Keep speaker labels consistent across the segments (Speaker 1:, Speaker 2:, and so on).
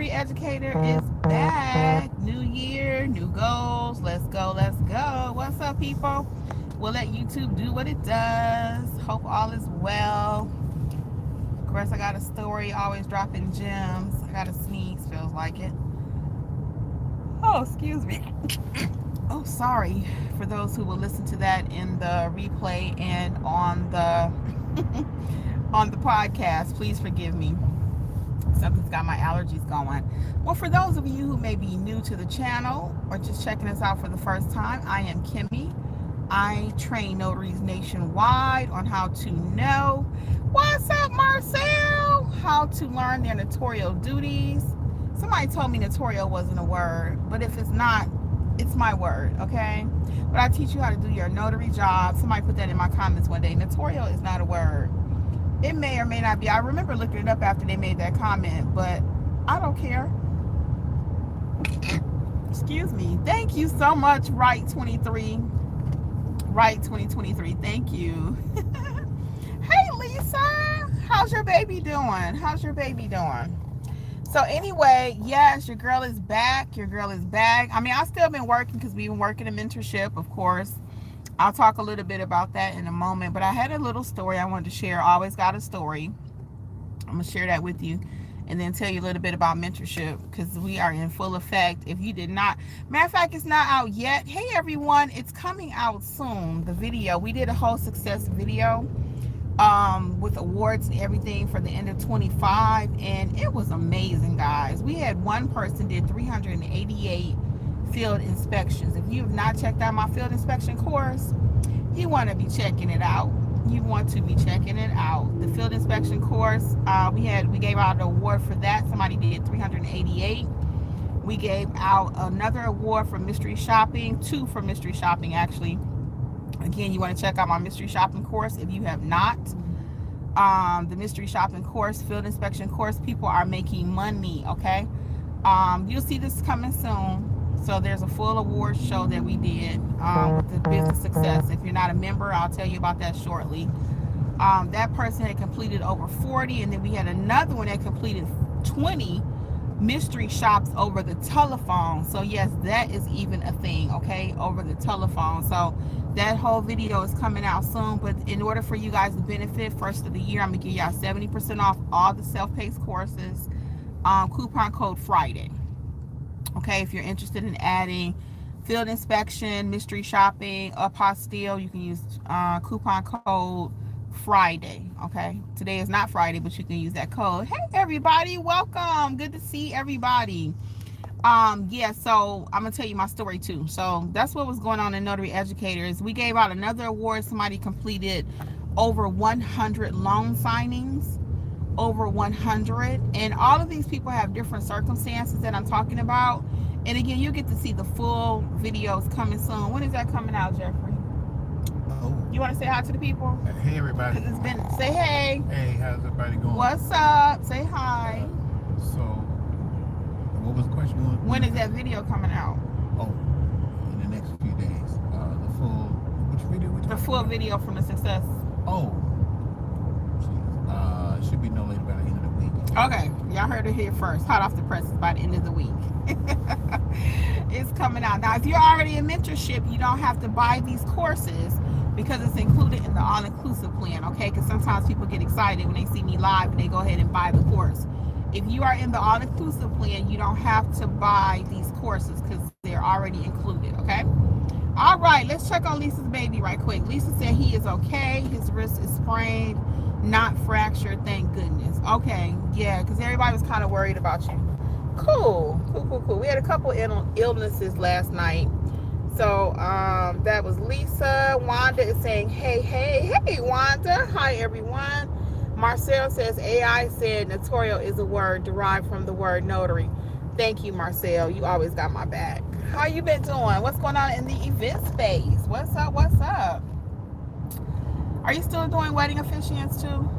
Speaker 1: Notary Educator is back. New year, new goals. Let's go, let's go. What's up, people? We'll let YouTube do what it does. Hope all is well. Of course, I got a story, always dropping gems. I got a sneeze, feels like it. Oh, excuse me. Oh, sorry for those who will listen to that in the replay and on the on the podcast. Please forgive me. Something's got my allergies going. Well, for those of you who may be new to the channel or just checking us out for the first time, I am Kimmi. I train notaries nationwide on how to know, what's up, Marcel? How to learn their notarial duties. Somebody told me notarial wasn't a word, but if it's not, it's my word, okay? But I teach you how to do your notary job. Somebody put that in my comments one day. Notarial is not a word. It may or may not be. I remember looking it up after they made that comment, but I don't care. Excuse me. Thank you so much, Right 23. Right 2023. Thank you. Hey, Lisa. How's your baby doing? How's your baby doing? So anyway, yes, your girl is back. Your girl is back. I mean, I've still been working because we've been working in mentorship, of course. I'll talk a little bit about that in a moment, but I had a little story I wanted to share. I always got a story. I'm going to share that with you and then tell you a little bit about mentorship because we are in full effect. If you did not, matter of fact, it's not out yet. Hey, everyone, it's coming out soon, the video. We did a whole success video with awards and everything for the end of 25, and it was amazing, guys. We had one person did 388 field inspections. If you have not checked out my field inspection course, you want to be checking it out. You want to be checking it out. The field inspection course, we gave out an award for that. Somebody did 388. We gave out another award for mystery shopping, 2 for mystery shopping actually. Again, you want to check out my mystery shopping course if you have not. The mystery shopping course, field inspection course, people are making money, okay? You'll see this coming soon. So there's a full award show that we did with the business success. If you're not a member, I'll tell you about that shortly. That person had completed over 40, and then we had another one that completed 20 mystery shops over the telephone. So yes, that is even a thing, okay, over the telephone. So that whole video is coming out soon, but in order for you guys to benefit first of the year, I'm gonna give y'all 70% off all the self-paced courses, coupon code Friday. Okay, if you're interested in adding field inspection, mystery shopping, apostille, you can use coupon code Friday. Okay, today is not Friday, but you can use that code. Hey everybody, welcome. Good to see everybody. Yeah, so I'm gonna tell you my story too. So that's what was going on in Notary Educators. We gave out another award. Somebody completed over 100 loan signings, over 100, and all of these people have different circumstances that I'm talking about. And again, you get to see the full videos coming soon. When is that coming out, Jeffrey?
Speaker 2: Oh.
Speaker 1: You want to say hi to the people?
Speaker 2: Hey everybody.
Speaker 1: It's been, say hey.
Speaker 2: Hey, how's everybody going?
Speaker 1: What's up? Say hi.
Speaker 2: So, what was the question?
Speaker 1: When is that video coming out?
Speaker 2: Oh, in the next few days. The full, which video?
Speaker 1: The full video from the success.
Speaker 2: Oh, should be no later by the end of the week.
Speaker 1: Okay, y'all heard it here first. Hot off the presses by the end of the week. It's coming out. Now, if you're already in mentorship, you don't have to buy these courses because it's included in the all-inclusive plan, okay? Because sometimes people get excited when they see me live and they go ahead and buy the course. If you are in the all-inclusive plan, you don't have to buy these courses because they're already included, okay? All right, let's check on Lisa's baby right quick. Lisa said he is okay. His wrist is sprained, not fractured, thank goodness. Okay, yeah, because everybody was kind of worried about you. Cool. We had a couple illnesses last night. So that was Lisa. Wanda is saying, hey, Wanda. Hi, everyone. Marcel says, AI said notarial is a word derived from the word notary. Thank you, Marcel. You always got my back. How you been doing? What's going on in the event space? What's up? Are you still doing wedding officiants too?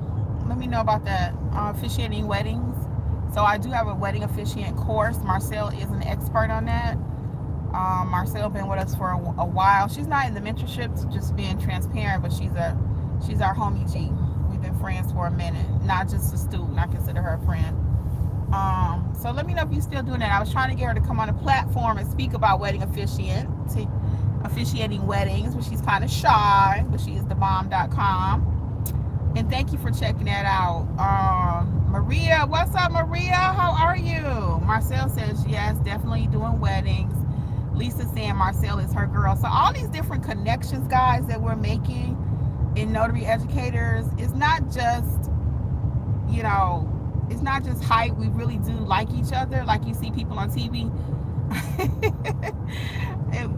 Speaker 1: Let me know about that. Officiating weddings. So I do have a wedding officiant course. Marcel is an expert on that. Marcel been with us for a while. She's not in the mentorship, just being transparent, but she's our homie G. We've been friends for a minute. Not just a student. I consider her a friend. So let me know if you're still doing that. I was trying to get her to come on a platform and speak about wedding officiating weddings, but she's kind of shy, but she is thebomb.com. And thank you for checking that out. Maria, what's up, Maria? How are you? Marcel says, yes, definitely doing weddings. Lisa saying Marcel is her girl. So all these different connections, guys, that we're making in Notary Educators, it's not just, you know, it's not just hype. We really do like each other, like you see people on TV.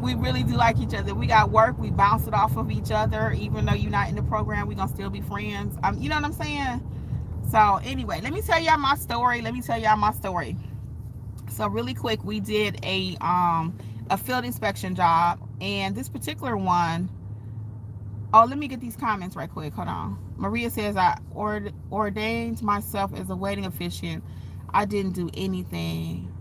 Speaker 1: We really do like each other. We got work, we bounce it off of each other. Even though you're not in the program, we're gonna still be friends. You know what I'm saying? So anyway, let me tell y'all my story. So really quick, we did a field inspection job, and this particular one, oh, let me get these comments right quick. Hold on. Maria says, I ordained myself as a wedding officiant. I didn't do anything.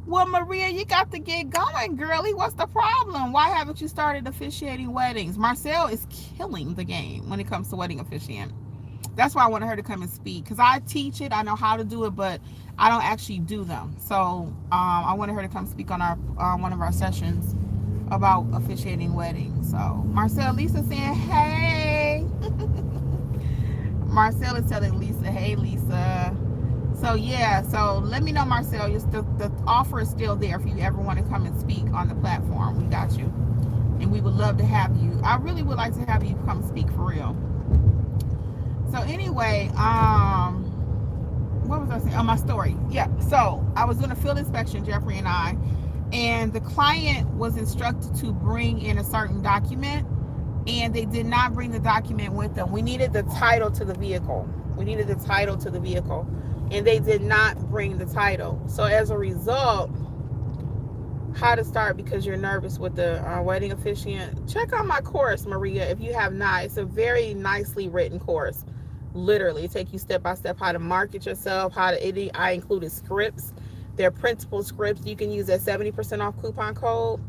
Speaker 1: Well, Maria, you got to get going, girlie. What's the problem? Why haven't you started officiating weddings? Marcel is killing the game when it comes to wedding officiant. That's why I wanted her to come and speak, because I teach it, I know how to do it, but I don't actually do them. So I wanted her to come speak on our one of our sessions about officiating weddings. So Marcel, Lisa saying, hey. Marcel is telling Lisa, hey, Lisa. So yeah, so let me know, Marcel. The offer is still there if you ever want to come and speak on the platform. We got you, and we would love to have you. I really would like to have you come speak for real. So anyway, what was I saying? Oh, my story. Yeah. So I was doing a field inspection, Jeffrey and I, and the client was instructed to bring in a certain document, and they did not bring the document with them. We needed the title to the vehicle. And they did not bring the title. So as a result, how to start because you're nervous with the wedding officiant, check out my course, Maria, if you have not. It's a very nicely written course. Literally, it takes you step by step how to market yourself, how to edit. I included scripts. They're printable scripts you can use at 70% off coupon code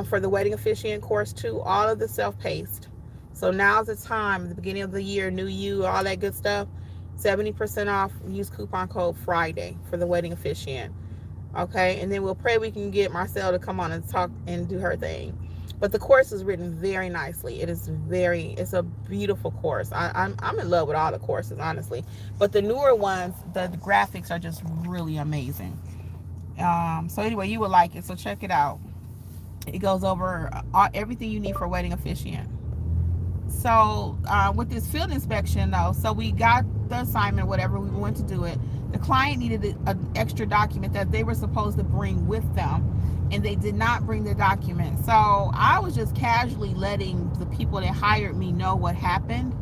Speaker 1: for the wedding officiant course too. All of the self-paced. So now's the time, the beginning of the year, new you, all that good stuff. 70% off. Use coupon code Friday for the wedding officiant. Okay, and then we'll pray we can get Marcel to come on and talk and do her thing. But the course is written very nicely. It's a beautiful course. I'm in love with all the courses, honestly. But the newer ones, the graphics are just really amazing. So anyway, you would like it. So check it out. It goes over everything you need for wedding officiant. So with this field inspection though, so we got the assignment, whatever, we went to do it. The client needed an extra document that they were supposed to bring with them, and they did not bring the document. So I was just casually letting the people that hired me know what happened.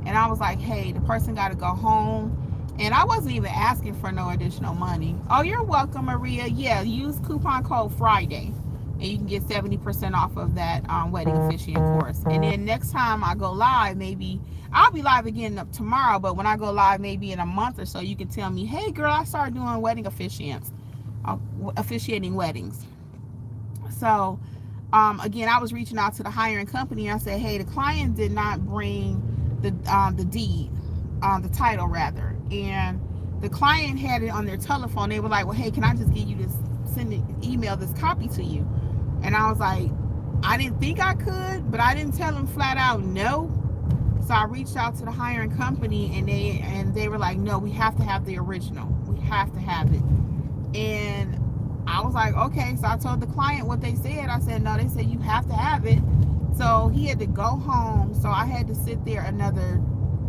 Speaker 1: And I was like, hey, the person got to go home. And I wasn't even asking for no additional money. Oh, you're welcome, Maria. Yeah, use coupon code Friday, and you can get 70% off of that wedding officiant course. And then next time I go live, maybe I'll be live again tomorrow, but when I go live maybe in a month or so, you can tell me, hey girl, I started doing wedding officiants, officiating weddings. So again, I was reaching out to the hiring company. I said, hey, the client did not bring the deed, the title rather, and the client had it on their telephone. They were like, well, hey, can I just get you this, email this copy to you? And I was like, I didn't think I could, but I didn't tell them flat out no. So I reached out to the hiring company, and they were like, no, we have to have the original. We have to have it. And I was like, okay. So I told the client what they said. I said, no, they said you have to have it. So he had to go home. So I had to sit there another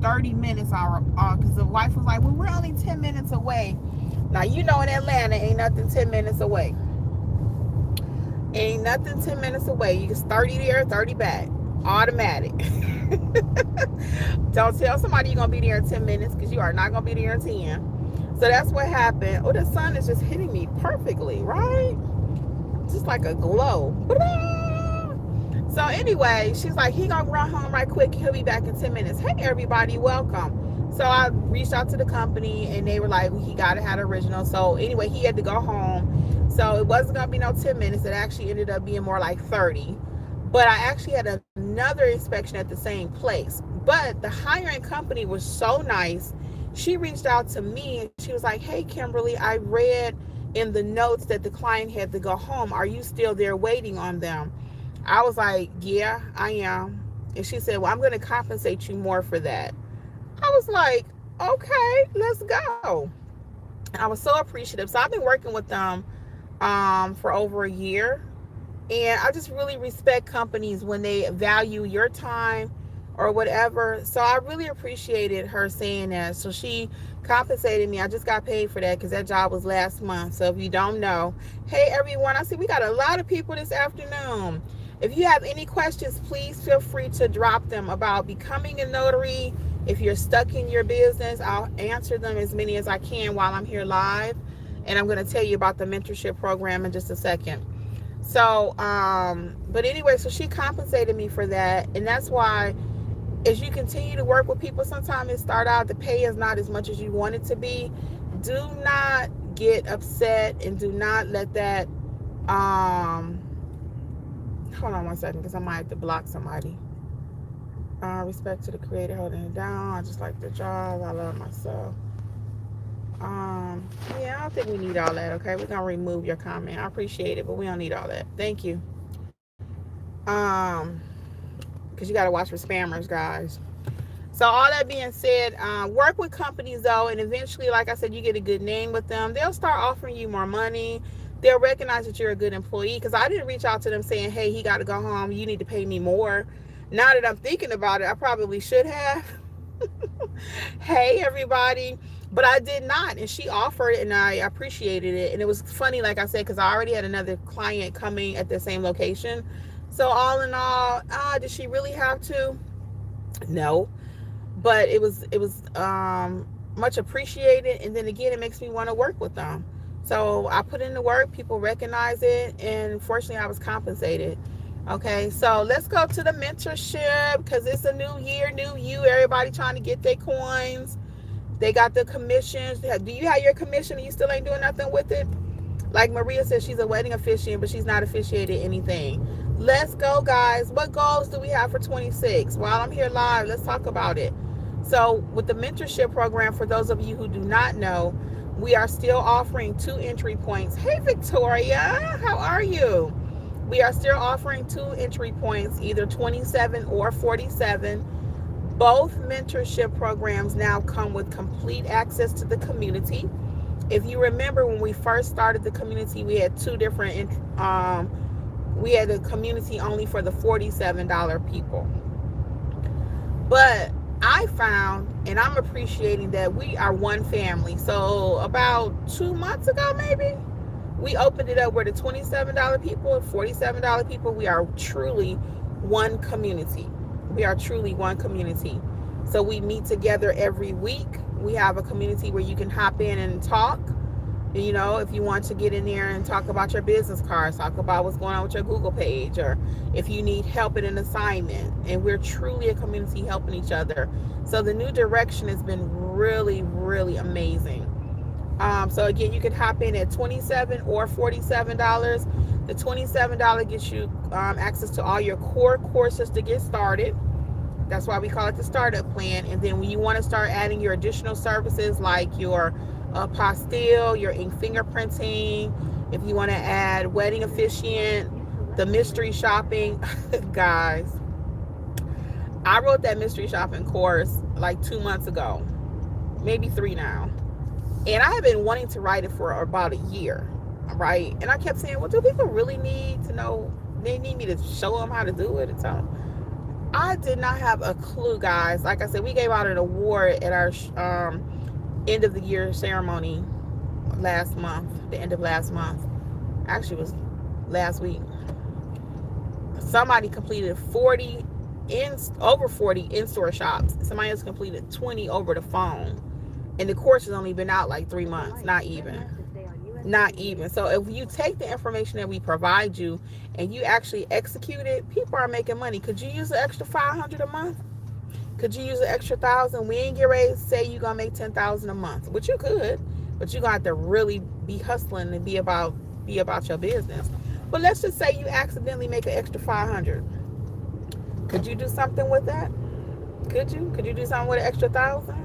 Speaker 1: 30 minutes because the wife was like, well, we're only 10 minutes away. Now, you know, in Atlanta, ain't nothing 10 minutes away. Ain't nothing 10 minutes away. You just 30 there, 30 back. Automatic. Don't tell somebody you're going to be there in 10 minutes, because you are not going to be there in 10. So that's what happened. Oh, the sun is just hitting me perfectly, right? Just like a glow. So anyway, she's like, he going to run home right quick. He'll be back in 10 minutes. Hey, everybody, welcome. So I reached out to the company, and they were like, he got to have the original. So anyway, he had to go home. So it wasn't going to be no 10 minutes. It actually ended up being more like 30. But I actually had another inspection at the same place. But the hiring company was so nice. she reached out to me and she was like, hey, Kimberly, I read in the notes that the client had to go home. Are you still there waiting on them? I was like, yeah, I am. And she said, well, I'm going to compensate you more for that. I was like, okay, let's go. I was so appreciative. So I've been working with them for over a year. And I just really respect companies when they value your time or whatever. So I really appreciated her saying that. So she compensated me. I just got paid for that because that job was last month. So if you don't know, hey everyone, I see we got a lot of people this afternoon. If you have any questions, please feel free to drop them about becoming a notary. If you're stuck in your business, I'll answer them as many as I can while I'm here live. And I'm going to tell you about the mentorship program in just a second. So, but anyway, so she compensated me for that. And that's why as you continue to work with people, sometimes it start out, the pay is not as much as you want it to be. Do not get upset and do not let that, hold on one second, because I might have to block somebody. Respect to the creator holding it down. I just like the job. I love myself. Yeah, I don't think we need all that. Okay, we're gonna remove your comment. I appreciate it, but we don't need all that. Thank you. Um, because you got to watch for spammers, guys. So all that being said, work with companies though, and eventually, like I said, you get a good name with them. They'll start offering you more money. They'll recognize that you're a good employee. Because I didn't reach out to them saying, "Hey, he got to go home. You need to pay me more." Now that I'm thinking about it, I probably should have. Hey, everybody. But I did not. And she offered it, and I appreciated it. And it was funny, like I said, because I already had another client coming at the same location. So all in all, did she really have to? No. But it was much appreciated. And then again, it makes me want to work with them. So I put in the work. People recognize it. And fortunately, I was compensated. Okay, so let's go to the mentorship because it's a new year, new you. Everybody trying to get their coins. They got the commissions. Do you have your commission and you still ain't doing nothing with it? Like Maria says, she's a wedding officiant, but she's not officiated anything. Let's go, guys. What goals do we have for 26? While I'm here live, let's talk about it. So with the mentorship program, for those of you who do not know, we are still offering 2 entry points. Hey, Victoria, how are you? We are still offering 2 entry points, either 27 or 47. Both mentorship programs now come with complete access to the community. If you remember when we first started the community, we had 2 different, we had a community only for the $47 people. But I found, and I'm appreciating that we are one family. So about 2 months ago, maybe, we opened it up where the $27 people and $47 people, we are truly one community. We are truly one community. So we meet together every week. We have a community where you can hop in and talk. You know, if you want to get in there and talk about your business cards, talk about what's going on with your Google page, or if you need help in an assignment. And we're truly a community helping each other. So the new direction has been really, really amazing. So again, you can hop in at $27 or $47. The $27 gets you access to all your core courses to get started. That's why we call it the startup plan. And then when you want to start adding your additional services like your apostille, your ink fingerprinting, if you want to add wedding officiant, the mystery shopping, guys, I wrote that mystery shopping course like 2 months ago, maybe 3 now. And I have been wanting to write it for about a year, right? And I kept saying, well, do people really need to know? They need me to show them how to do it and tell them. I did not have a clue, guys. Like I said, we gave out an award at our end of the year ceremony last month, the end of last month. Actually, it was last week. Somebody completed over 40 in-store shops. Somebody else completed 20 over the phone. And the course has only been out like 3 months, not even. So if you take the information that we provide you and you actually execute it, people are making money. Could you use an extra $500 a month? Could you use an extra $1,000? We ain't get ready to say you're gonna make $10,000 a month, which you could, but you're gonna have to really be hustling and be about your business. But let's just say you accidentally make an extra $500. Could you do something with that? Could you do something with an extra $1,000?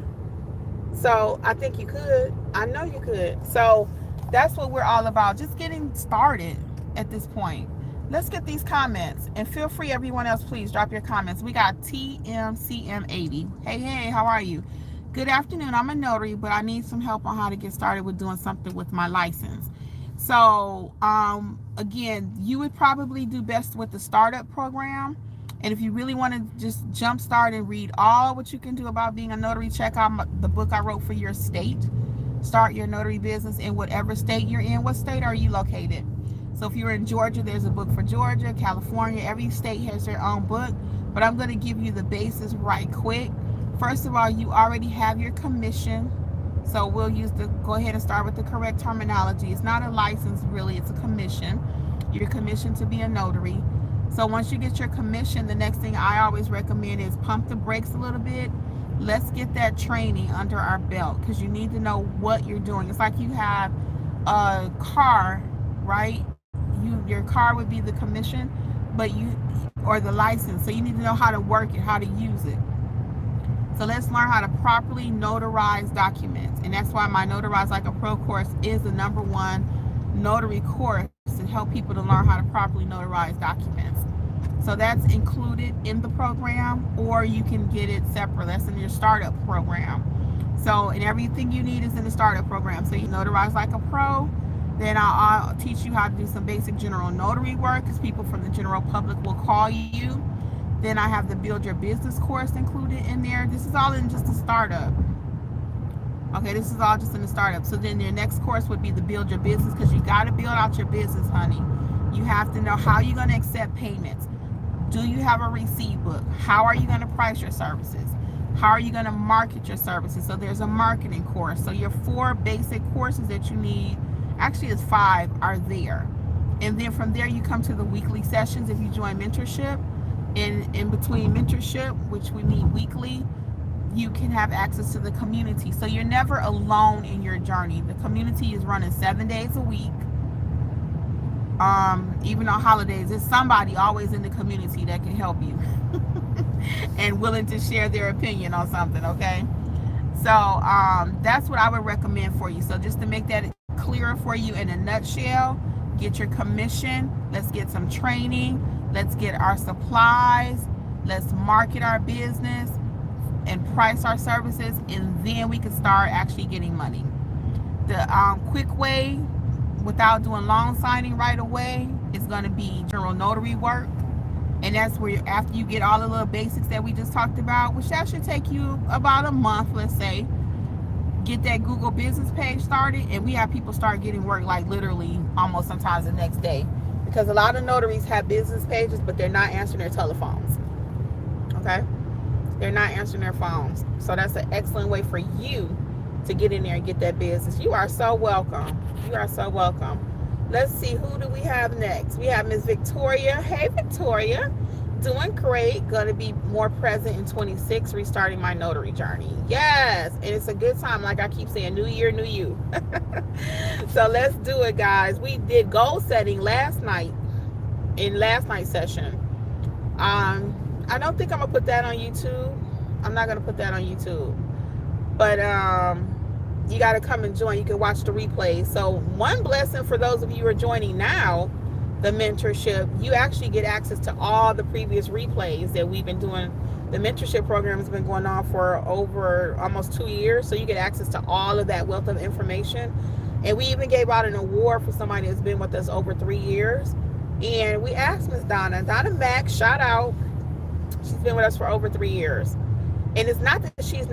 Speaker 1: So I think you could. I know you could. So that's what we're all about. Just getting started at this point. Let's get these comments. And feel free, everyone else, please drop your comments. We got TMCM80. Hey, how are you? Good afternoon. I'm a notary, but I need some help on how to get started with doing something with my license. So, again, you would probably do best with the startup program. And if you really want to just jumpstart and read all what you can do about being a notary, check out the book I wrote for your state. Start Your Notary Business in whatever state you're in. What state are you located? So if you're in Georgia, there's a book for Georgia, California. Every state has their own book. But I'm going to give you the basis right quick. First of all, you already have your commission. So we'll go ahead and start with the correct terminology. It's not a license, really. It's a commission. You're commissioned to be a notary. So once you get your commission, the next thing I always recommend is pump the brakes a little bit. Let's get that training under our belt, because you need to know what you're doing. It's like you have a car, right? Your car would be the commission, or the license. So you need to know how to work it, how to use it. So let's learn how to properly notarize documents. And that's why my Notarize Like a Pro course is the #1 notary course to help people to learn how to properly notarize documents. So that's included in the program, or you can get it separate. That's in your startup program. So, and everything you need is in the startup program. So you notarize like a pro. Then I'll teach you how to do some basic general notary work, because people from the general public will call you. Then I have the Build Your Business course included in there. This is all in just a startup. Okay, this is all just in the startup. So then your next course would be the Build Your Business, because you got to build out your business, honey. You have to know how you're going to accept payments. Do you have a receipt book? How are you going to price your services? How are you going to market your services? So there's a marketing course. So your 4 basic courses that you need, actually it's 5, are there. And then from there you come to the weekly sessions if you join mentorship. In between mentorship, which we meet weekly, you can have access to the community. So you're never alone in your journey. The community is running 7 days a week. Even on holidays, there's somebody always in the community that can help you and willing to share their opinion on something, okay? So that's what I would recommend for you. So just to make that clearer for you in a nutshell, get your commission, let's get some training, let's get our supplies, let's market our business and price our services, and then we can start actually getting money. The quick way, without doing loan signing right away, is going to be general notary work. And that's where, after you get all the little basics that we just talked about, which that should take you about a month, let's say, get that Google business page started. And we have people start getting work like literally almost sometimes the next day, because a lot of notaries have business pages, but they're not answering their telephones. Okay, they're not answering their phones. So that's an excellent way for you to get in there and get that business. You are so welcome. You are so welcome. Let's see, who do we have next? We have Miss Victoria. Hey, Victoria. Doing great. Going to be more present in 26, restarting my notary journey. Yes, and it's a good time. Like I keep saying, new year, new you. So let's do it, guys. We did goal setting last night, in last night's session. I don't think I'm going to put that on YouTube. I'm not going to put that on YouTube. But you got to come and join. You can watch the replays. So one blessing for those of you who are joining now, the mentorship, you actually get access to all the previous replays that we've been doing. The mentorship program has been going on for over almost 2 years. So you get access to all of that wealth of information. And we even gave out an award for somebody that's been with us over 3 years. And we asked Miss Donna Mack, shout out. She's been with us for over 3 years. And it's not that she's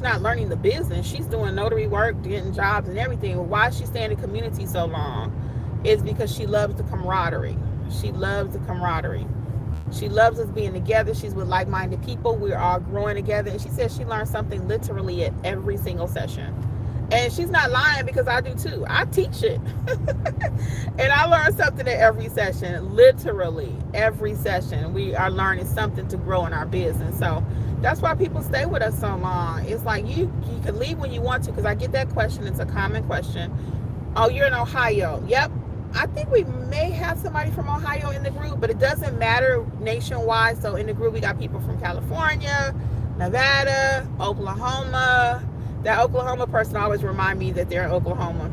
Speaker 1: not learning the business. She's doing notary work, getting jobs and everything. But why she stay in the community so long is because she loves the camaraderie. She loves the camaraderie. She loves us being together. She's with like-minded people. We're all growing together. And she says she learns something literally at every single session. And she's not lying, because I do too. I teach it. And I learn something at every session. Literally every session. We are learning something to grow in our business. So that's why people stay with us so long. It's like you can leave when you want to, because I get that question. It's a common question. Oh, you're in Ohio. Yep. I think we may have somebody from Ohio in the group, but it doesn't matter nationwide. So in the group, we got people from California, Nevada, Oklahoma, That Oklahoma person always remind me that they're in Oklahoma.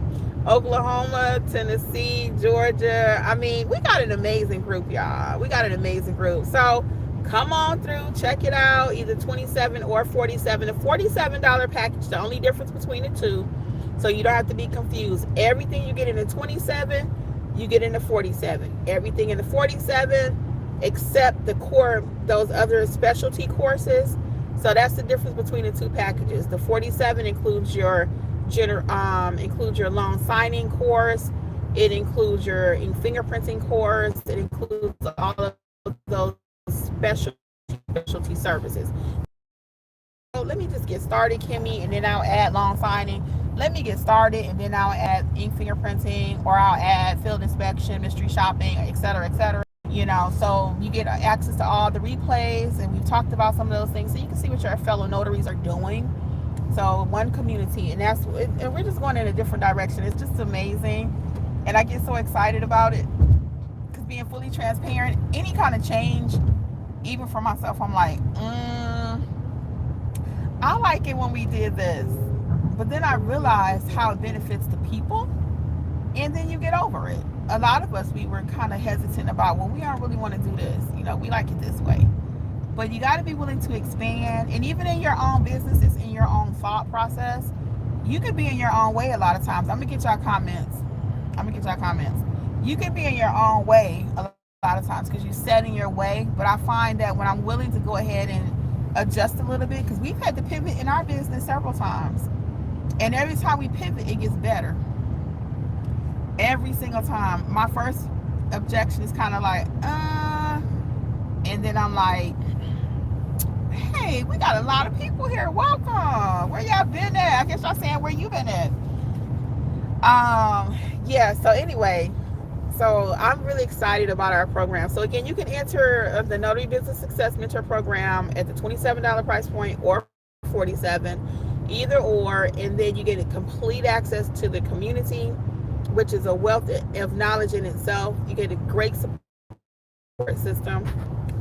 Speaker 1: Oklahoma, Tennessee, Georgia. I mean, we got an amazing group, y'all. We got an amazing group. So come on through, check it out, either 27 or 47. The $47 package, the only difference between the two, so you don't have to be confused. Everything you get in the 27, you get in the 47. Everything in the 47, except the core, those other specialty courses. So that's the difference between the two packages. The 47 includes your loan signing course. It includes your fingerprinting course. It includes all of those specialty services. So let me just get started, Kimmy, and then I'll add loan signing. Let me get started, and then I'll add ink fingerprinting, or I'll add field inspection, mystery shopping, et cetera, et cetera. So you get access to all the replays, and we've talked about some of those things, so you can see what your fellow notaries are doing. So one community, and we're just going in a different direction. It's just amazing, and I get so excited about it, because being fully transparent, any kind of change, even for myself, I'm like, I like it when we did this, but then I realized how it benefits the people, and then you get over it. A lot of us, we were kind of hesitant about, well, we don't really want to do this. We like it this way. But you got to be willing to expand. And even in your own businesses, in your own thought process, you could be in your own way a lot of times. I'm going to get y'all comments. You could be in your own way a lot of times because you set in your way. But I find that when I'm willing to go ahead and adjust a little bit, because we've had to pivot in our business several times. And every time we pivot, it gets better. Every single time. My first objection is kind of like, and then I'm like, hey, we got a lot of people here. Welcome. Where y'all been at? I guess y'all saying where you been at. So anyway, so I'm really excited about our program. So again, you can enter the Notary Business Success Mentor Program at the $27 price point or $47, either or, and then you get complete access to the community, which is a wealth of knowledge in itself. You get a great support system,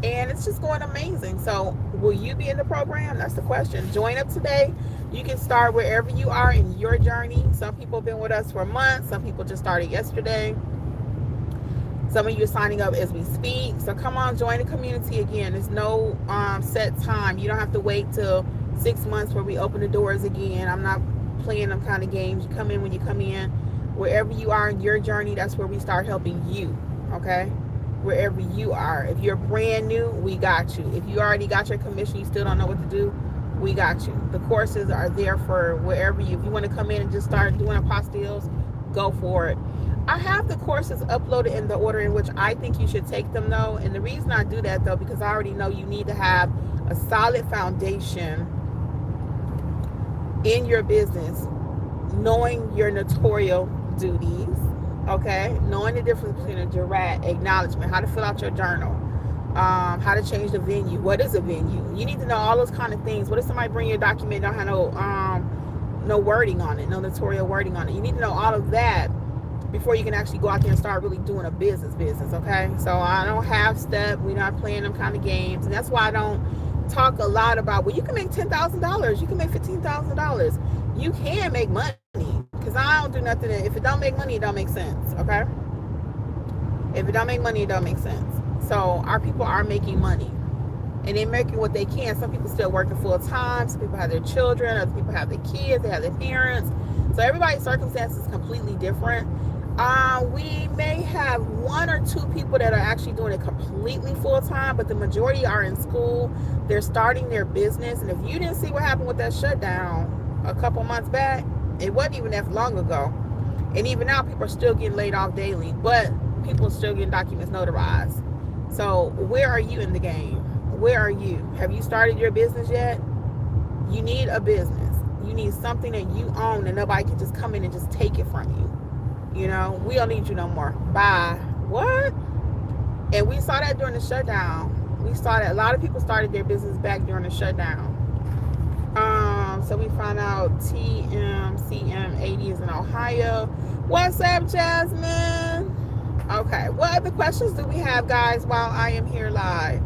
Speaker 1: and it's just going amazing. So will you be in the program? That's the question. Join up today. You can start wherever you are in your journey. Some people have been with us for months. Some people just started yesterday. Some of you are signing up as we speak. So come on, join the community. Again, there's no set time. You don't have to wait till 6 months where we open the doors again. I'm not playing them kind of games. You come in when you come in. Wherever you are in your journey, that's where we start helping you, okay? Wherever you are. If you're brand new, we got you. If you already got your commission, you still don't know what to do, we got you. The courses are there for wherever if you want to come in and just start doing apostilles, go for it. I have the courses uploaded in the order in which I think you should take them, though. And the reason I do that, though, because I already know you need to have a solid foundation in your business, knowing your notarial duties, okay, knowing the difference between a jurat, acknowledgement, how to fill out your journal, how to change the venue, what is a venue, you need to know all those kind of things. What if somebody bring your document, don't have no wording on it, no notarial wording on it? You need to know all of that before you can actually go out there and start really doing a business, okay? So I don't have step, we're not playing them kind of games, and that's why I don't talk a lot about, well, you can make $10,000, you can make $15,000, you can make money. Because I don't do nothing. If it don't make money, it don't make sense, okay? If it don't make money, it don't make sense. So our people are making money, and they're making what they can. Some people still working full time. Some people have their children. Other people have their kids. They have their parents. So everybody's circumstance is completely different. We may have 1 or 2 people that are actually doing it completely full time, but the majority are in school. They're starting their business, and if you didn't see what happened with that shutdown a couple months back, it wasn't even that long ago. And even now, people are still getting laid off daily, but people are still getting documents notarized. So where are you in the game? Where are you? Have you started your business yet? You need a business. You need something that you own and nobody can just come in and just take it from you. We don't need you no more. Bye. What? And we saw that during the shutdown. A lot of people started their business back during the shutdown. So we found out TMCM80 is in Ohio. What's up, Jasmine? Okay, what other questions do we have, guys, while I am here live?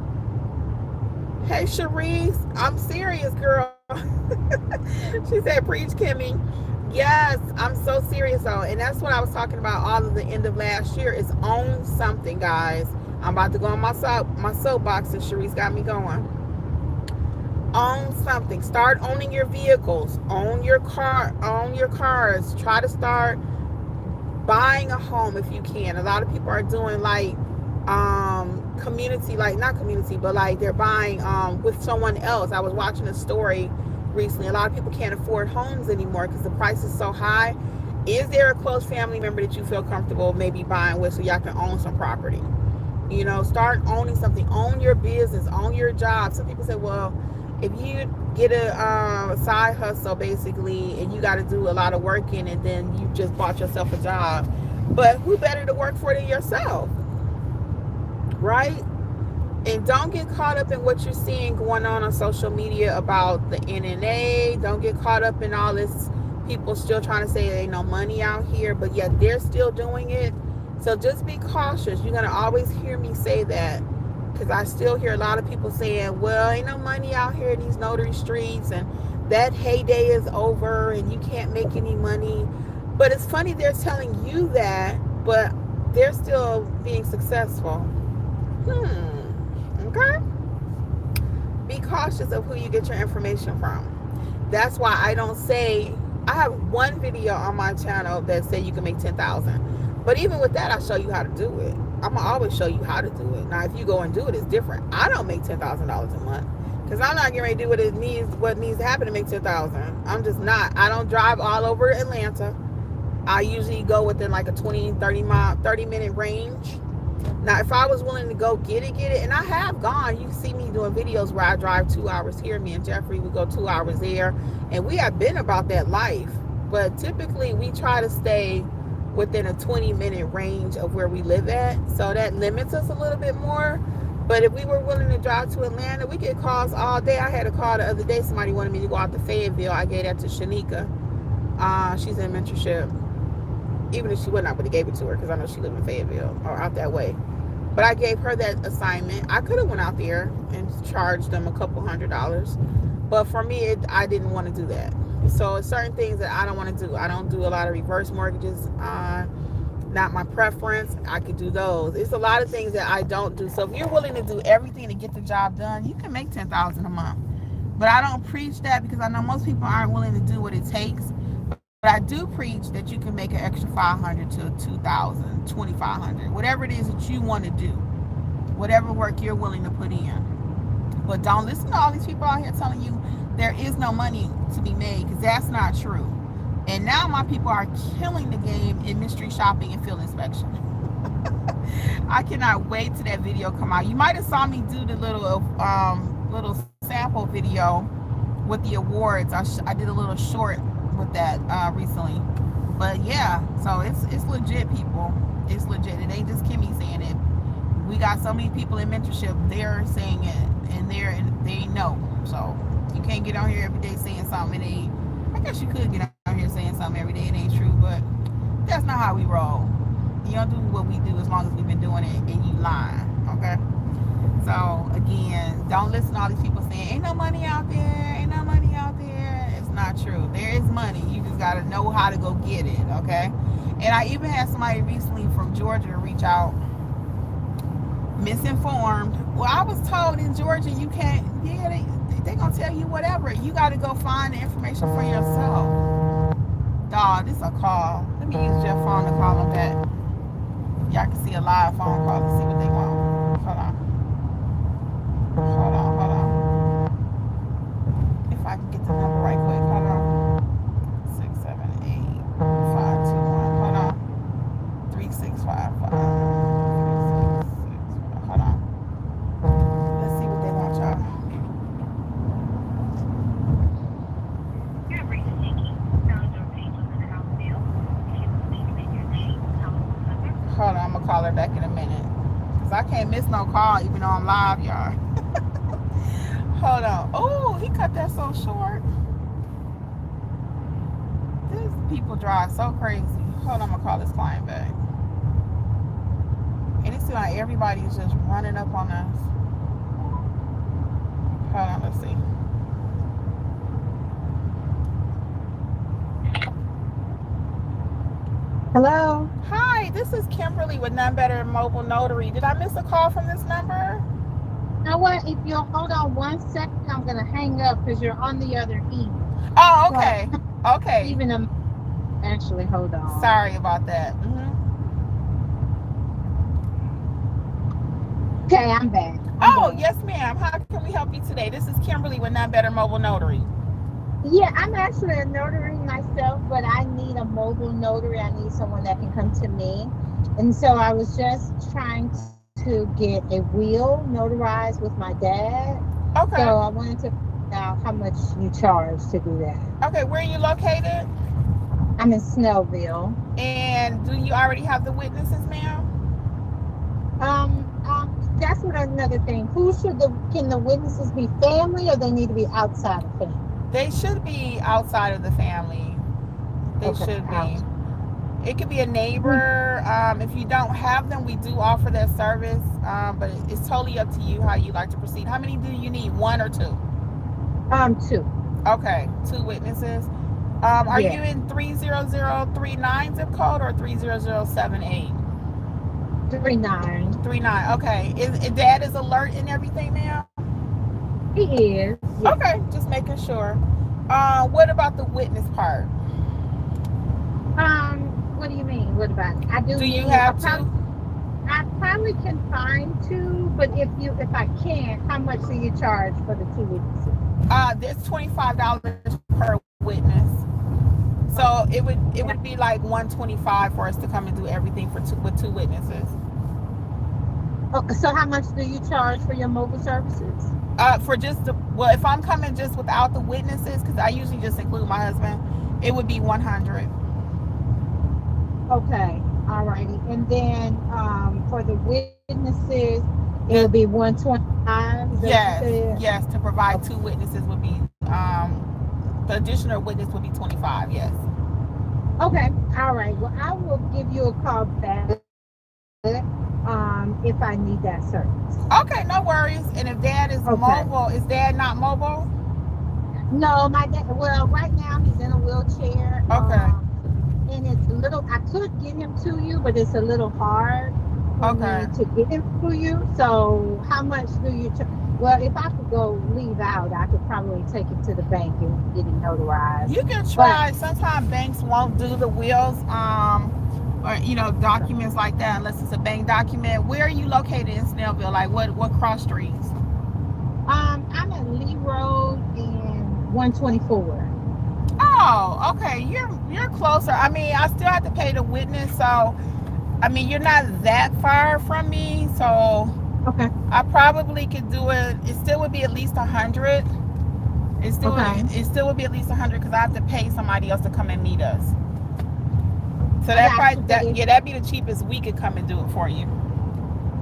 Speaker 1: Hey, Sharice, I'm serious, girl. She said, preach, Kimmy. Yes, I'm so serious though. And that's what I was talking about all of the end of last year is own something, guys. I'm about to go on my soapbox and Sharice got me going. Own something. Start owning your vehicles. Own your cars. Try to start buying a home if you can. A lot of people are doing like community, like not community, but like they're buying with someone else. I was watching a story recently. A lot of people can't afford homes anymore because the price is so high. Is there a close family member that you feel comfortable maybe buying with so y'all can own some property? You know, start owning something. Own your business. Own your job. Some people say, well, if you get a side hustle basically and you got to do a lot of work in it, then you just bought yourself a job. But who better to work for than yourself? Right? And don't get caught up in what you're seeing going on social media about the NNA. Don't get caught up in all this. People still trying to say there ain't no money out here, but yet they're still doing it. So just be cautious. You're going to always hear me say that because I still hear a lot of people saying, well, ain't no money out here in these notary streets and that heyday is over and you can't make any money. But it's funny they're telling you that, but they're still being successful. Okay? Be cautious of who you get your information from. That's why I don't say, I have one video on my channel that say you can make $10,000. But even with that, I show you how to do it. I'm going to always show you how to do it. Now, if you go and do it, it's different. I don't make $10,000 a month because I'm not getting ready to do what needs to happen to make $10,000. I'm just not. I don't drive all over Atlanta. I usually go within like a 30-minute range. Now, if I was willing to go get it, and I have gone. You see me doing videos where I drive 2 hours here. Me and Jeffrey, we go 2 hours there. And we have been about that life. But typically, we try to stay within a 20-minute range of where we live at. So that limits us a little bit more. But if we were willing to drive to Atlanta, we get calls all day. I had a call the other day. Somebody wanted me to go out to Fayetteville. I gave that to Shanika. She's in mentorship. Even if she wasn't, I would have gave it to her because I know she lived in Fayetteville or out that way. But I gave her that assignment. I could have went out there and charged them a couple $100. But for me, I didn't want to do that. So it's certain things that I don't want to do. I don't do a lot of reverse mortgages. Not my preference. I could do those. It's a lot of things that I don't do. So if you're willing to do everything to get the job done, you can make $10,000 a month. But I don't preach that because I know most people aren't willing to do what it takes. But I do preach that you can make an extra $500 to $2,000, $2,500, whatever it is that you want to do, whatever work you're willing to put in. But don't listen to all these people out here telling you there is no money to be made because that's not true. And now my people are killing the game in mystery shopping and field inspection. I cannot wait till that video come out. You might have saw me do the little sample video with the awards. I did a little short with that recently. But yeah, so it's legit, people. It's legit. It ain't just Kimmy saying it. We got so many people in mentorship, they're saying it and they know. So you can't get on here every day saying something. I guess you could get on here saying something every day. It ain't true, but that's not how we roll. You don't do what we do as long as we've been doing it and you lying, okay? So again, don't listen to all these people saying ain't no money out there, ain't no money out there. It's not true. There is money. You just gotta know how to go get it, okay? And I even had somebody recently from Georgia reach out, misinformed. Well, I was told in Georgia you can't. Yeah, they gonna tell you whatever. You gotta go find the information for yourself. Dog, this is a call. Let me use Jeff's phone to call them back. Y'all can see a live phone call to see what they want. Hold on. If I can get the number right quick, hold on. 678 521. Hold on. 3655. Hold on. Let's see what they want, y'all. Hold on, I'm gonna call her back in a minute. Cause I can't miss no call even though I'm live, y'all. Hold on. Oh, he cut that so short. These people drive so crazy. Hold on, I'm gonna call this client back. And it seems like everybody is just running up on us. Hold on, let's see.
Speaker 3: Hello?
Speaker 1: Hi, this is Kimberly with None Better Mobile Notary. Did I miss a call from this number?
Speaker 3: You know what? If you'll hold on 1 second, I'm going to hang up because you're on the other end.
Speaker 1: Oh,
Speaker 3: So I
Speaker 1: okay. Okay.
Speaker 3: even actually hold on.
Speaker 1: Sorry about that.
Speaker 3: Okay, I'm back. I'm
Speaker 1: Oh,
Speaker 3: back.
Speaker 1: yes, ma'am. How can we help you today? This is Kimberly with None Better Mobile Notary.
Speaker 3: Yeah, I'm actually a notary myself, but I need a mobile notary. I need someone that can come to me. And so I was just trying to get a will notarized with my dad. So
Speaker 1: Okay.
Speaker 3: I wanted to find out how much you charge to do that.
Speaker 1: Okay, where are you located?
Speaker 3: I'm in Snellville.
Speaker 1: And do you already have the witnesses, ma'am?
Speaker 3: That's what another thing. Can the witnesses be family or they need to be outside of family?
Speaker 1: They should be outside of the family. They
Speaker 3: Okay,
Speaker 1: should be.
Speaker 3: out.
Speaker 1: It could be a
Speaker 3: We
Speaker 1: neighbor. If you don't have them, we do offer that service, but it's totally up to you how you like to proceed. How many do you need? One or two?
Speaker 3: two.
Speaker 1: Okay, two witnesses. Are
Speaker 3: Yeah,
Speaker 1: you in 30039 zip code or 30078?
Speaker 3: 3-9.
Speaker 1: 39. Okay. Is dad is alert and everything, ma'am?
Speaker 3: He is. Yes.
Speaker 1: Okay, just making sure. What about the witness part?
Speaker 3: What do you mean? What about it? I do
Speaker 1: Do you
Speaker 3: need.
Speaker 1: have two?
Speaker 3: I probably can find two, but if I can't, how much do you charge for the two witnesses?
Speaker 1: There's $25 per witness. So
Speaker 3: Okay.
Speaker 1: it would be like 125 for us to come and do everything for with two witnesses.
Speaker 3: Okay. So how much do you charge for your mobile services?
Speaker 1: For just well, if I'm coming just without the witnesses, because I usually just include my husband, it would be 100.
Speaker 3: Okay, all righty. And then for the witnesses, it would
Speaker 1: The
Speaker 3: be 125. Is that what you
Speaker 1: yes,
Speaker 3: said?
Speaker 1: yes, to provide
Speaker 3: Okay.
Speaker 1: two witnesses would be the additional witness would be 25. Yes.
Speaker 3: Okay, all right. Well, I will give you a call back if I need that service.
Speaker 1: Okay, no worries. And if dad is
Speaker 3: Okay.
Speaker 1: mobile, is dad not mobile?
Speaker 3: No, my dad. Well, right now he's in a wheelchair.
Speaker 1: Okay.
Speaker 3: And it's a little. I could get him to you, but it's a little hard for
Speaker 1: Okay.
Speaker 3: me to get him to you. So, how much do you? Well, if I could go leave out, I could probably take him to the bank and get him notarized.
Speaker 1: You can
Speaker 3: But
Speaker 1: try. Sometimes banks won't do the wills, or documents like that unless it's a bank document. Where are you located in Snellville? Like what cross streets?
Speaker 3: I'm at Lee Road and 124.
Speaker 1: Oh, okay. You're closer. I mean, I still have to pay the witness, so I mean, you're not that far from me, so
Speaker 3: Okay.
Speaker 1: I probably could do it. It still would be at least 100.
Speaker 3: Okay.
Speaker 1: It still would be at least 100 because I have to pay somebody else to come and meet us. So
Speaker 3: I
Speaker 1: that
Speaker 3: got you.
Speaker 1: probably
Speaker 3: But if
Speaker 1: that'd be the cheapest we could come and do it for you.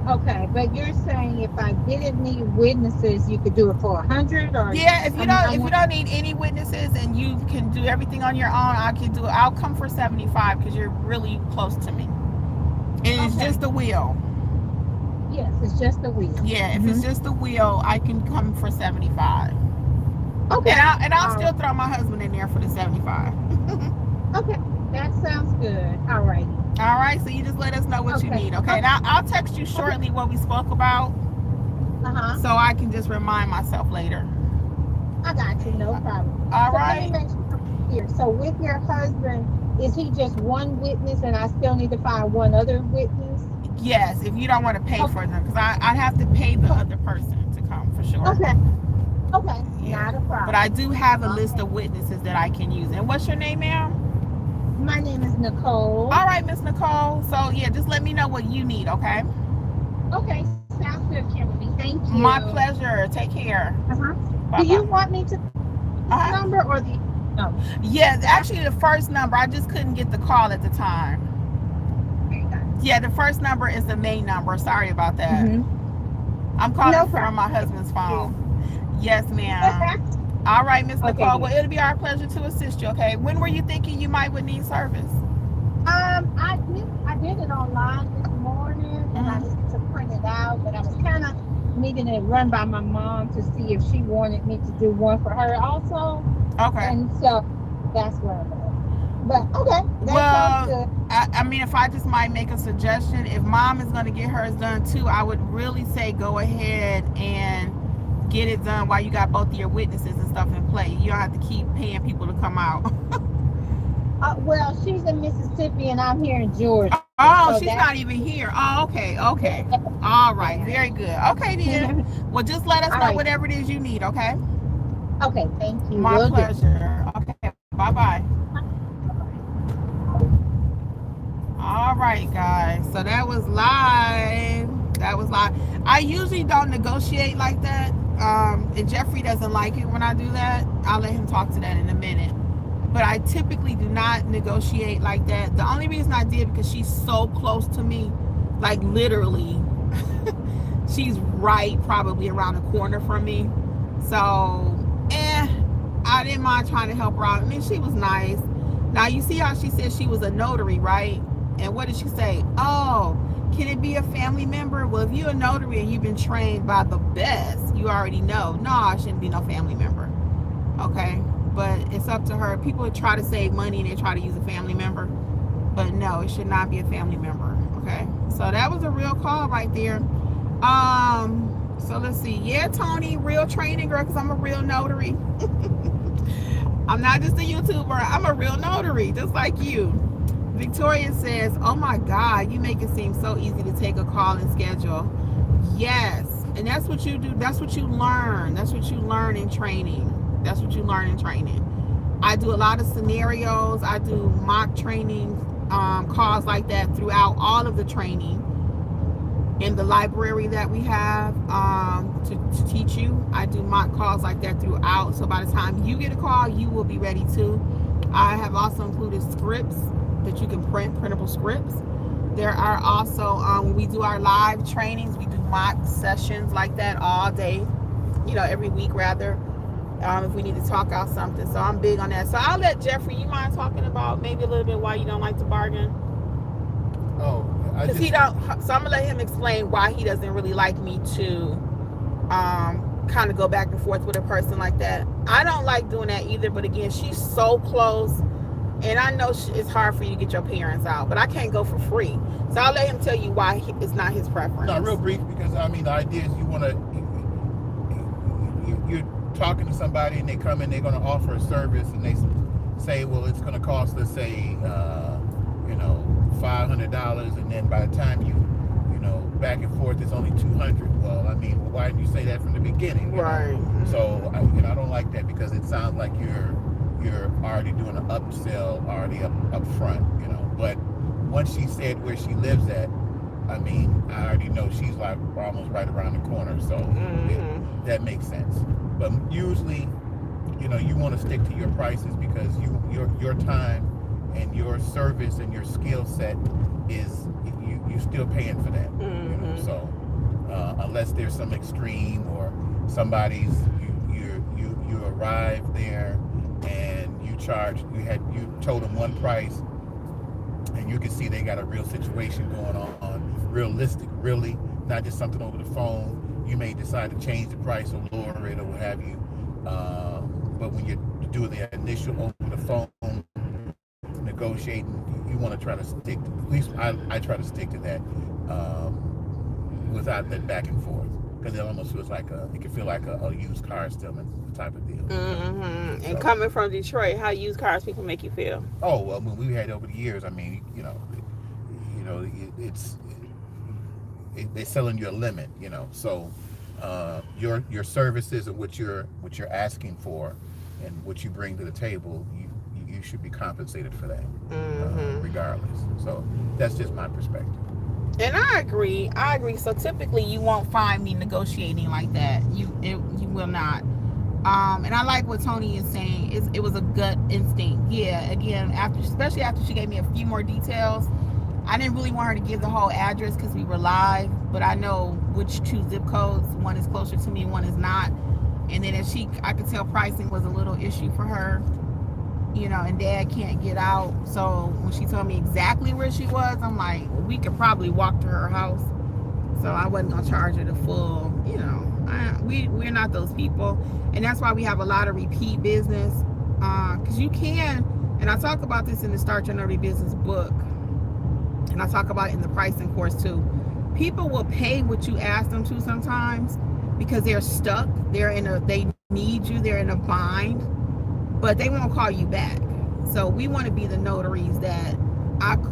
Speaker 3: okay, but you're saying if I didn't need witnesses, you could do it for 100, or
Speaker 1: Yeah,
Speaker 3: I
Speaker 1: if you
Speaker 3: want.
Speaker 1: don't need any witnesses and you can do everything on your own, I can do it. I'll come for 75 because you're really close to me. And it's
Speaker 3: Okay.
Speaker 1: just a wheel.
Speaker 3: Yes, it's just a wheel.
Speaker 1: Yeah, if it's just a wheel, I can come for 75. And
Speaker 3: Okay.
Speaker 1: I'll still throw my husband in there for the 75.
Speaker 3: Okay. That sounds good. All righty.
Speaker 1: All right, so you just let us know what you
Speaker 3: Okay.
Speaker 1: need, okay? And
Speaker 3: Okay.
Speaker 1: I'll text you
Speaker 3: Okay.
Speaker 1: shortly what we spoke about
Speaker 3: Uh-huh.
Speaker 1: so I can just remind myself later.
Speaker 3: I got you. No problem.
Speaker 1: All
Speaker 3: So let me
Speaker 1: right?
Speaker 3: make sure here. So with your husband, is he just one witness and I still need to find one other witness?
Speaker 1: Yes, if you don't want to pay
Speaker 3: Okay.
Speaker 1: for them, because I have to pay the other person to come for sure.
Speaker 3: Okay. Okay.
Speaker 1: Yeah.
Speaker 3: Not a
Speaker 1: But I
Speaker 3: problem.
Speaker 1: do have a
Speaker 3: All
Speaker 1: list
Speaker 3: right.
Speaker 1: of witnesses that I can use. And what's your name, ma'am?
Speaker 3: My name is Nicole.
Speaker 1: All right, Miss Nicole. So, yeah, just let me know what you need, okay?
Speaker 3: Okay. Sounds good, Kimberly. Thank
Speaker 1: My
Speaker 3: you.
Speaker 1: pleasure. Take care.
Speaker 3: Uh-huh. Do you
Speaker 1: Bye-bye.
Speaker 3: want me to this
Speaker 1: Uh-huh.
Speaker 3: number or the number?
Speaker 1: Yeah, actually the first number. I just couldn't get the call at the time. Yeah, the first number is the main number. Sorry about that.
Speaker 3: Mm-hmm.
Speaker 1: I'm calling
Speaker 3: No
Speaker 1: from
Speaker 3: problem.
Speaker 1: my husband's
Speaker 3: Thank
Speaker 1: phone. Yes,
Speaker 3: you.
Speaker 1: ma'am. All right, Miss
Speaker 3: Okay,
Speaker 1: Nicole.
Speaker 3: dear.
Speaker 1: Well, it'll be our pleasure to assist you, okay? When were you thinking you might would need service?
Speaker 3: I did it online this morning, and I
Speaker 1: Mm-hmm.
Speaker 3: needed to print it out, but I was kind of needing it run by my mom to see if she wanted me to do one for her also,
Speaker 1: Okay.
Speaker 3: and so that's where I'm at. But okay, that sounds
Speaker 1: Well,
Speaker 3: good.
Speaker 1: I mean, if I just might make a suggestion, if mom is going to get hers done too, I would really say go ahead and get it done while you got both of your witnesses and stuff in play. You don't have to keep paying people to come out.
Speaker 3: Well, she's in Mississippi and I'm here in Georgia,
Speaker 1: Oh,
Speaker 3: so
Speaker 1: she's
Speaker 3: that's
Speaker 1: not even here. Oh, okay, okay. All right,
Speaker 3: yeah.
Speaker 1: very good. Okay, then. Well, just let us
Speaker 3: All
Speaker 1: know
Speaker 3: right.
Speaker 1: whatever it is you need, okay?
Speaker 3: Okay, thank you.
Speaker 1: My
Speaker 3: Will do.
Speaker 1: pleasure. Okay, bye-bye. All right, guys. So that was live. That was live. I usually don't negotiate like that. And Jeffrey doesn't like it when I do that. I'll let him talk to that in a minute. But I typically do not negotiate like that. The only reason I did because she's so close to me, like literally, she's right probably around the corner from me. So, I didn't mind trying to help her out. I mean, she was nice. Now you see how she said she was a notary, right? And what did she say? Oh, can it be a family member? Well, if you're a notary and you've been trained by the best, you already know. No, it shouldn't be no family member. Okay? But it's up to her. People try to save money and they try to use a family member. But no, it should not be a family member. Okay? So that was a real call right there. So let's see. Yeah, Tony, real training girl, because I'm a real notary. I'm not just a YouTuber. I'm a real notary, just like you. Victoria says, oh my God, you make it seem so easy to take a call and schedule. Yes. And that's what you do. That's what you learn. That's what you learn in training. That's what you learn in training. I do a lot of scenarios. I do mock training calls like that throughout all of the training in the library that we have to teach you. I do mock calls like that throughout. So by the time you get a call, you will be ready too. I have also included scripts that you can print, printable scripts. There are also, when we do our live trainings, we do mock sessions like that all day, every week rather, if we need to talk out something. So I'm big on that. So I'll let Jeffrey, you mind talking about maybe a little bit why you don't like to bargain?
Speaker 2: Oh,
Speaker 1: Because he don't, so I'm gonna let him explain why he doesn't really like me to kind of go back and forth with a person like that. I don't like doing that either, but again, she's so close, and I know it's hard for you to get your parents out, but I can't go for free. So I'll let him tell you why it's not his preference.
Speaker 2: No, real brief, because I mean the idea is you're talking to somebody and they come in, they're going to offer a service, and they say, well, it's going to cost, let's say, $500, and then by the time you back and forth, it's only $200. Well, I mean, why didn't you say that from the beginning?
Speaker 1: Right.
Speaker 2: So I don't like that, because it sounds like you're already doing an upsell already up front, But once she said where she lives at, I mean, I already know she's like almost right around the corner, so that makes sense. But usually, you want to stick to your prices, because your time and your service and your skill set is you're still paying for that. So unless there's some extreme or somebody's you arrive there and you told them one price, and you can see they got a real situation going on, realistic, really, not just something over the phone. You may decide to change the price or lower it or what have you. But when you do the initial over the phone negotiating, you want to try to stick to, at least I try to stick to that without that back and forth, because it almost feels like it can feel like a used car stealing type of deal.
Speaker 1: So, and coming from Detroit, how used cars people make you feel?
Speaker 2: Oh, well, when we had over the years, I mean, they're selling you a limit, So your services and what you're asking for and what you bring to the table, you should be compensated for that, regardless. So that's just my perspective.
Speaker 1: And I agree. So typically you won't find me negotiating like that. You will not. And I like what Tony is saying. It was a gut instinct. Yeah, again, especially after she gave me a few more details. I didn't really want her to give the whole address because we were live, but I know which two zip codes. One is closer to me, one is not. And then I could tell pricing was a little issue for her, and Dad can't get out. So when she told me exactly where she was, I'm like, well, we could probably walk to her house. So I wasn't gonna charge her the full, we're not those people. And that's why we have a lot of repeat business, because you can And I talk about this in the Start Your Notary Business book, and I talk about it in the pricing course too. People will pay what you ask them to sometimes because they're stuck. They need you. They're in a bind, but they won't call you back. So we want to be the notaries that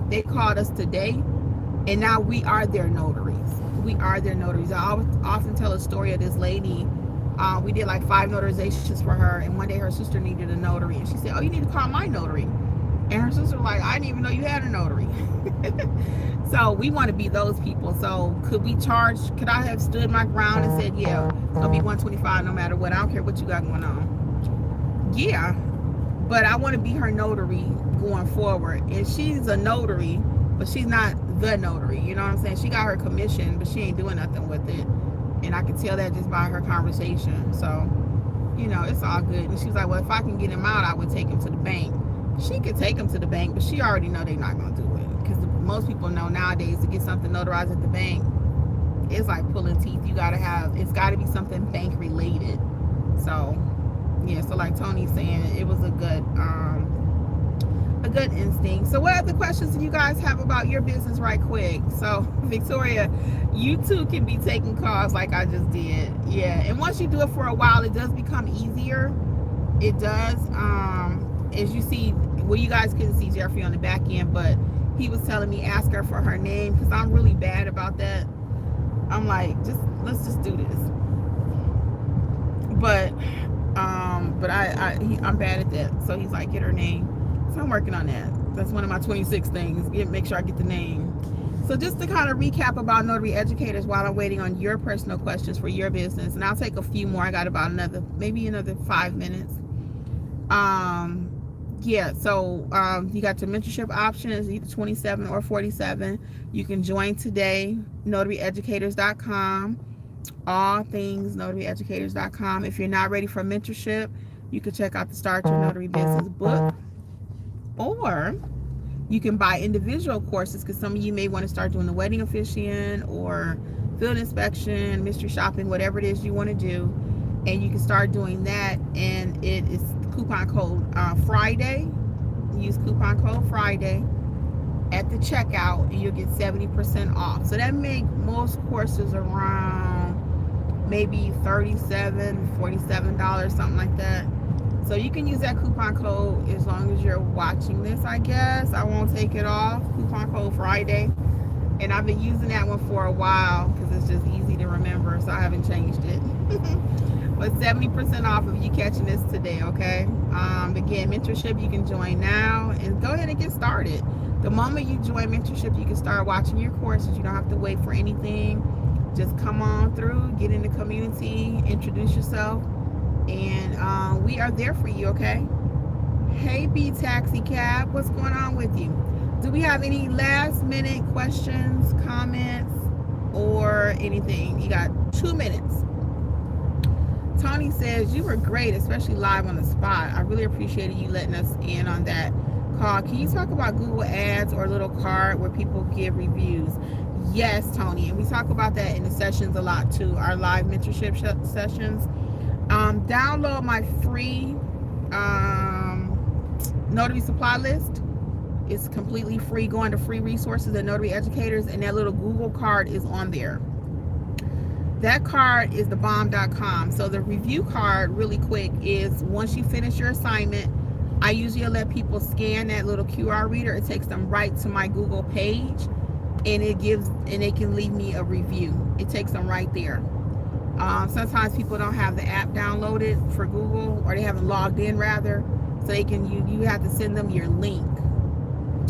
Speaker 1: they called us today, and now we are their notaries. We are their notaries. I often tell a story of this lady. We did like 5 notarizations for her, and one day her sister needed a notary, and she said, "Oh, you need to call my notary." And her sister was like, "I didn't even know you had a notary." So we want to be those people. So could I have stood my ground and said, "Yeah, it'll be $125 no matter what. I don't care what you got going on." Yeah, but I want to be her notary going forward. And she's a notary, but she's not the notary. You know what I'm saying? She got her commission, but she ain't doing nothing with it. And I could tell that just by her conversation. So, it's all good. And she's like, "Well, if I can get him out, I would take him to the bank." She could take him to the bank, but she already know they're not going to do it. Because most people know nowadays to get something notarized at the bank, it's like pulling teeth. It's got to be something bank related. So, yeah, so like Tony's saying, it was a good instinct. So what other questions do you guys have about your business right quick? So Victoria, you too can be taking calls like I just did. Yeah, and once you do it for a while, it does become easier. It does. As you see, well, you guys couldn't see Jeffrey on the back end, but he was telling me ask her for her name because I'm really bad about that. I'm like, let's just do this. But I'm bad at that. So he's like, get her name. So I'm working on that. That's one of my 26 things. Make sure I get the name. So just to kind of recap about notary educators while I'm waiting on your personal questions for your business, and I'll take a few more. I got about maybe another 5 minutes. Yeah, so you got your mentorship options, either 27 or 47. You can join today, notaryeducators.com, all things notaryeducators.com. If you're not ready for mentorship, you can check out the Start Your Notary Business book, or you can buy individual courses because some of you may want to start doing the wedding officiant or field inspection, mystery shopping, whatever it is you want to do, and you can start doing that. And it is coupon code Friday. Use coupon code Friday at the checkout, and you'll get 70% off. So that make most courses around maybe $37, $47, something like that. So you can use that coupon code as long as you're watching this, I guess. I won't take it off. Coupon code Friday. And I've been using that one for a while because it's just easy to remember, so I haven't changed it. But 70% off if you catching this today, okay? Again, mentorship, you can join now and go ahead and get started. The moment you join mentorship, you can start watching your courses. You don't have to wait for anything. Just come on through, get in the community, introduce yourself, and we are there for you, okay? Hey, B Taxi Cab, what's going on with you? Do we have any last minute questions, comments, or anything? You got 2 minutes. Tony says, you were great, especially live on the spot. I really appreciated you letting us in on that call. Can you talk about Google Ads or a little card where people give reviews? Yes, Tony, and we talk about that in the sessions a lot too, our live mentorship sessions. Download my free notary supply list. It's completely free. Go into free resources at Notary Educators, and that little Google card is on there. That card is the bomb.com. So the review card, really quick, is once you finish your assignment, I usually let people scan that little QR reader. It takes them right to my Google page, and they can leave me a review. It takes them right there. Sometimes people don't have the app downloaded for Google, or they haven't logged in rather, so you have to send them your link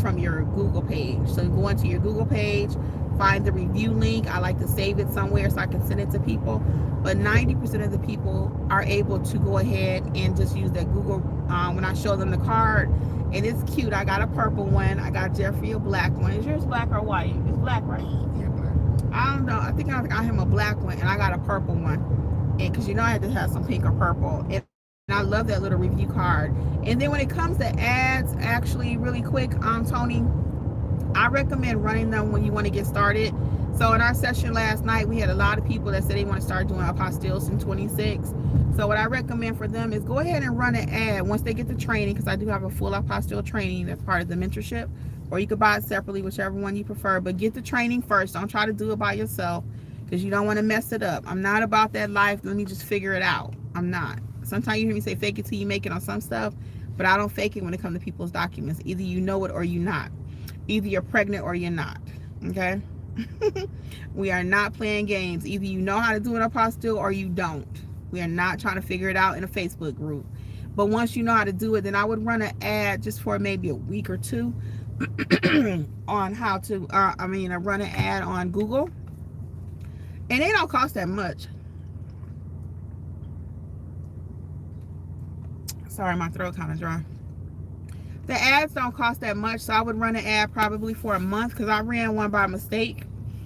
Speaker 1: from your Google page. So go into your Google page, find the review link. I like to save it somewhere so I can send it to people. But 90% of the people are able to go ahead and just use that Google when I show them the card. And it's cute. I got a purple one. I got Jeffrey a black one. Is yours black or white? It's black, right?
Speaker 2: Yeah, black.
Speaker 1: I don't know. I think I got him a black one, and I got a purple one. And because I had to have some pink or purple. And I love that little review card. And then when it comes to ads, actually, really quick, Tony, I recommend running them when you want to get started. So in our session last night, we had a lot of people that said they want to start doing apostilles in 26. So what I recommend for them is go ahead and run an ad once they get the training, because I do have a full apostille training that's part of the mentorship, or you could buy it separately, whichever one you prefer. But get the training first. Don't try to do it by yourself, because you don't want to mess it up. I'm not about that life. Let me just figure it out. I'm not. Sometimes you hear me say fake it till you make it on some stuff, but I don't fake it when it comes to people's documents. Either you know it or you're not. Either you're pregnant or you're not. Okay? We are not playing games. Either you know how to do an apostille or you don't. We are not trying to figure it out in a Facebook group. But once you know how to do it, then I would run an ad just for maybe a week or two on how to, run an ad on Google. And they don't cost that much. Sorry, my throat kind of dry. The ads don't cost that much, so I would run an ad probably for a month, because I ran one by mistake.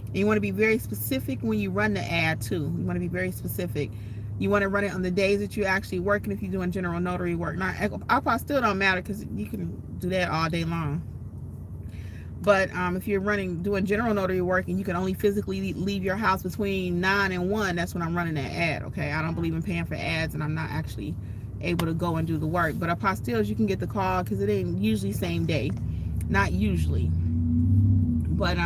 Speaker 1: And you want to be very specific when you run the ad too. You want to be very specific. You want to run it on the days that you actually working if you're doing general notary work. Now, apostille don't matter, because you can do that all day long. But if you're doing general notary work and you can only physically leave your house between 9 and 1, that's when I'm running that ad. Okay, I don't believe in paying for ads, and I'm not actually able to go and do the work. But apostilles, you can get the call, because it ain't usually same day. Not usually. But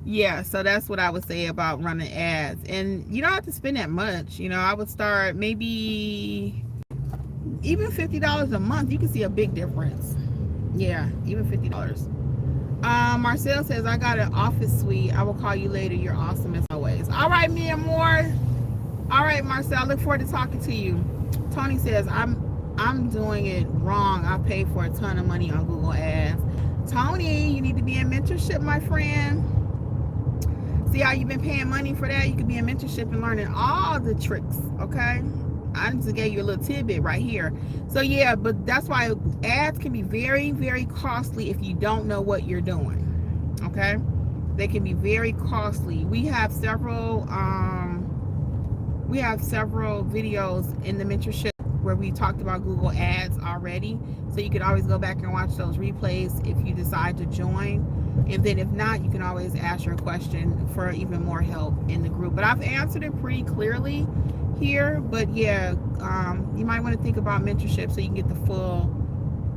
Speaker 1: yeah, so that's what I would say about running ads. And you don't have to spend that much. I would start maybe even $50 a month. You can see a big difference. Yeah, even $50. Marcel says, I got an office suite. I will call you later. You're awesome as always. All right, Mia Moore. All right, Marcel, look forward to talking to you. Tony says, I'm doing it wrong. I paid for a ton of money on Google Ads. Tony, you need to be in mentorship, my friend. See how you've been paying money for that? You could be in mentorship and learning all the tricks, okay? I just gave you a little tidbit right here. So yeah, but that's why ads can be very, very costly if you don't know what you're doing, okay? They can be very costly. We have several videos in the mentorship where we talked about Google Ads already. So you can always go back and watch those replays if you decide to join. And then if not, you can always ask your question for even more help in the group. But I've answered it pretty clearly here. But yeah, you might want to think about mentorship so you can get the full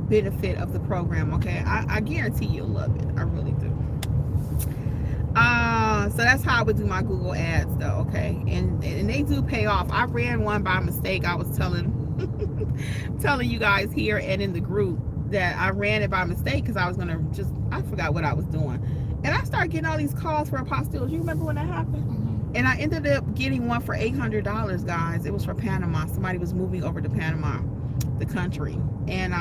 Speaker 1: benefit of the program, okay? I guarantee you'll love it. I really do. So that's how I would do my Google Ads though, okay? And they do pay off. I ran one by mistake. I was telling you guys here and in the group that I ran it by mistake because I was gonna I forgot what I was doing. And I started getting all these calls for apostilles. You remember when that happened? Mm-hmm. And I ended up getting one for $800, guys. It was for Panama. Somebody was moving over to Panama, the country. And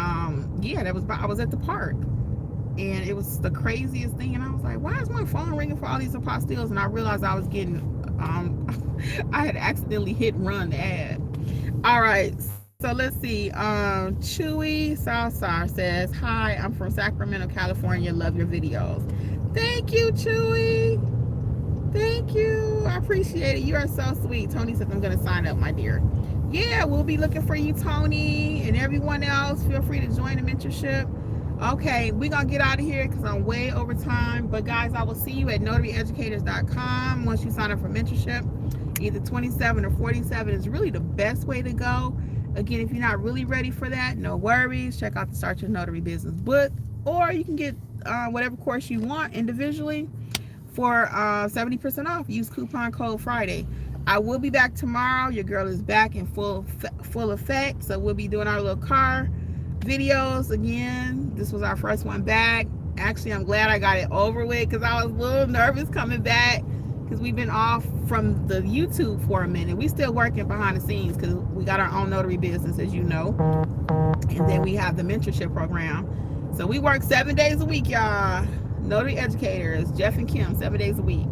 Speaker 1: yeah, I was at the park. And it was the craziest thing. And I was like, why is my phone ringing for all these apostilles? And I realized I was getting, I had accidentally hit run the ad. All right. So let's see. Chewy Salsar says, hi, I'm from Sacramento, California. Love your videos. Thank you, Chewy. Thank you. I appreciate it. You are so sweet. Tony says, I'm going to sign up, my dear. Yeah, we'll be looking for you, Tony, and everyone else. Feel free to join the mentorship. Okay, we're going to get out of here because I'm way over time. But guys, I will see you at notaryeducators.com once you sign up for mentorship. Either 27 or 47 is really the best way to go. Again, if you're not really ready for that, no worries. Check out the Start Your Notary Business book. Or you can get whatever course you want individually for 70% off. Use coupon code Friday. I will be back tomorrow. Your girl is back in full effect. So we'll be doing our little car videos again. This was our first one back. Actually, I'm glad I got it over with because I was a little nervous coming back because we've been off from the YouTube for a minute. We still working behind the scenes because we got our own notary business, as you know, and then we have the mentorship program. So we work 7 days a week, y'all. Notary educators, Jeff and Kim, 7 days a week.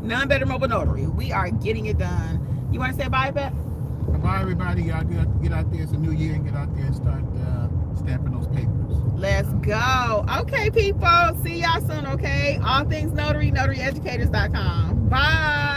Speaker 1: None better mobile notary. We are getting it done. You want to say bye, Beth?
Speaker 2: Bye, everybody. Y'all get out there. It's a new year and get out there and start stamping those papers.
Speaker 1: Let's go. Okay, people. See y'all soon, okay? All things notary, notaryeducators.com. Bye.